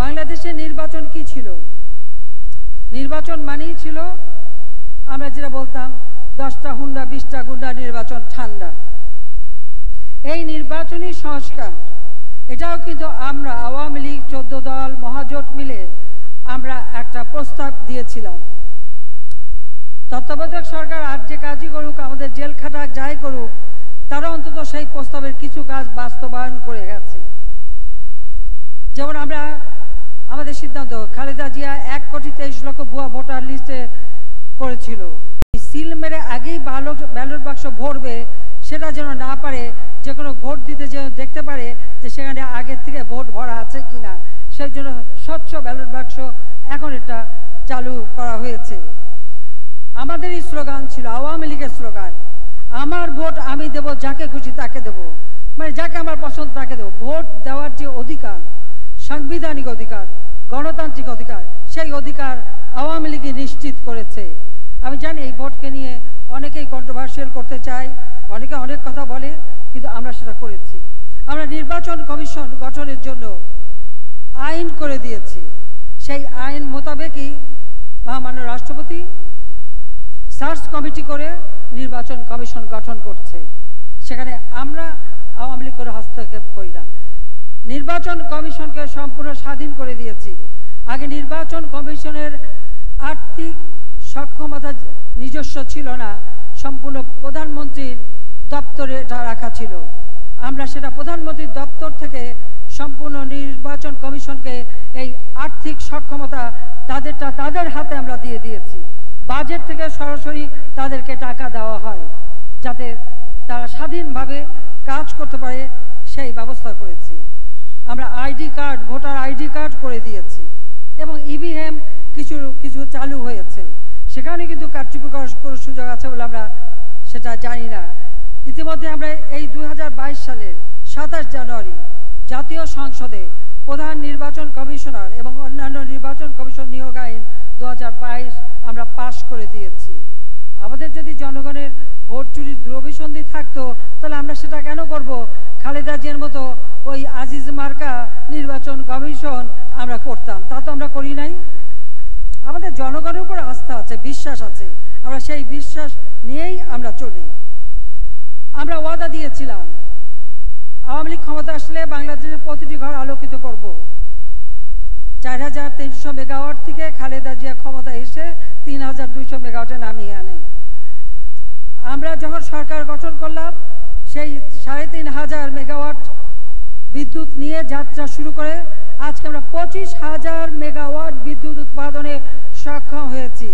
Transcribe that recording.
বাংলাদেশে নির্বাচন কি ছিল? নির্বাচন মানেই ছিল আমরা যেটা বলতাম 10টা হুন্ডা 20টা গুন্ডা, নির্বাচন ঠান্ডা। এই নির্বাচনী সংস্কার এটাও কিন্তু আমরা আওয়ামী লীগ 14 দল মহাজোট মিলে আমরা একটা প্রস্তাব দিয়েছিলাম। তত্ত্বাবধায়ক সরকার আর যে কাজই করুক, আমাদের জেল খাটাক যাই করুক, তারা অন্তত সেই প্রস্তাবের কিছু কাজ বাস্তবায়ন করে গেছে। যেমন আমরা আমাদের সিদ্ধান্ত, খালেদা জিয়া 1,23,00,000 ভুয়া ভোটার লিস্টে করেছিল। সিল মেরে আগেই ব্যালট বাক্স ভরবে সেটা যেন না পারে, যে কোনো ভোট দিতে যেন দেখতে পারে যে সেখানে আগের থেকে ভোট ভরা আছে কিনা, সেই জন্য স্বচ্ছ ব্যালট বাক্স এখন এটা চালু করা হয়েছে। আমাদের এই স্লোগান ছিল, আওয়ামী লীগের স্লোগান, আমার ভোট আমি দেব, যাকে খুশি তাকে দেব, মানে যাকে আমার পছন্দ তাকে দেব। ভোট দেওয়ার যে অধিকার, সাংবিধানিক অধিকার, গণতান্ত্রিক অধিকার, সেই অধিকার আওয়ামী লীগ নিশ্চিত করেছে। আমি জানি এই ভোটকে নিয়ে অনেকেই কন্ট্রোভার্সিয়াল করতে চায়, অনেকে অনেক কথা বলে, কিন্তু আমরা সেটা করেছি। আমরা নির্বাচন কমিশন গঠনের জন্য আইন করে দিয়েছি। সেই আইন মোতাবেকই মহামান্য রাষ্ট্রপতি সার্চ কমিটি করে নির্বাচন কমিশন গঠন করছে। সেখানে আমরা আওয়ামী লীগ করে হস্তক্ষেপ করি না। নির্বাচন কমিশনকে সম্পূর্ণ স্বাধীন করে দিয়েছি। আগে নির্বাচন কমিশনের আর্থিক সক্ষমতা নিজস্ব ছিল না, সম্পূর্ণ প্রধানমন্ত্রীর দপ্তরে এটা রাখা ছিল। আমরা সেটা প্রধানমন্ত্রীর দপ্তর থেকে সম্পূর্ণ নির্বাচন কমিশনকে এই আর্থিক সক্ষমতা তাদের হাতে আমরা দিয়ে দিয়েছি। বাজেট থেকে সরাসরি তাদেরকে টাকা দেওয়া হয় যাতে তারা স্বাধীনভাবে কাজ করতে পারে, সেই ব্যবস্থা করেছি। আমরা ID card, voter ID card করে দিয়েছি এবং ইভিএম কিছু চালু হয়েছে। সেখানে কিন্তু কারচুপি করার সুযোগ আছে বলে আমরা সেটা জানি না। ইতিমধ্যে আমরা এই 2022 সালের 27 জানুয়ারি জাতীয় সংসদে প্রধান নির্বাচন কমিশনার এবং অন্যান্য নির্বাচন কমিশন নিয়োগ আইন 2022 আমরা পাশ করে দিয়েছি। আমাদের যদি জনগণের ভোট চুরির দ্রব্যসন্ধি থাকতো তাহলে আমরা সেটা কেন করব? খালেদা জিয়ার মতো ওই আজিজ মার্কা নির্বাচন কমিশন আমরা করতাম, তা তো আমরা করি নাই। আমাদের জনগণের উপর আস্থা আছে, বিশ্বাস আছে, আমরা সেই বিশ্বাস নিয়েই আমরা চলি। আমরা ওয়াদা দিয়েছিলাম আওয়ামী লীগ ক্ষমতা আসলে বাংলাদেশের প্রতিটি ঘর আলোকিত করব। 4,300 মেগাওয়াট থেকে খালেদা জিয়া ক্ষমতা এসে 3,200 মেগাওয়াটে নামিয়ে আনে। আমরা যখন সরকার গঠন করলাম সেই 3,500 মেগাওয়াট বিদ্যুৎ নিয়ে যাত্রা শুরু করে আজকে আমরা 25,000 মেগাওয়াট বিদ্যুৎ উৎপাদনে সক্ষম হয়েছি।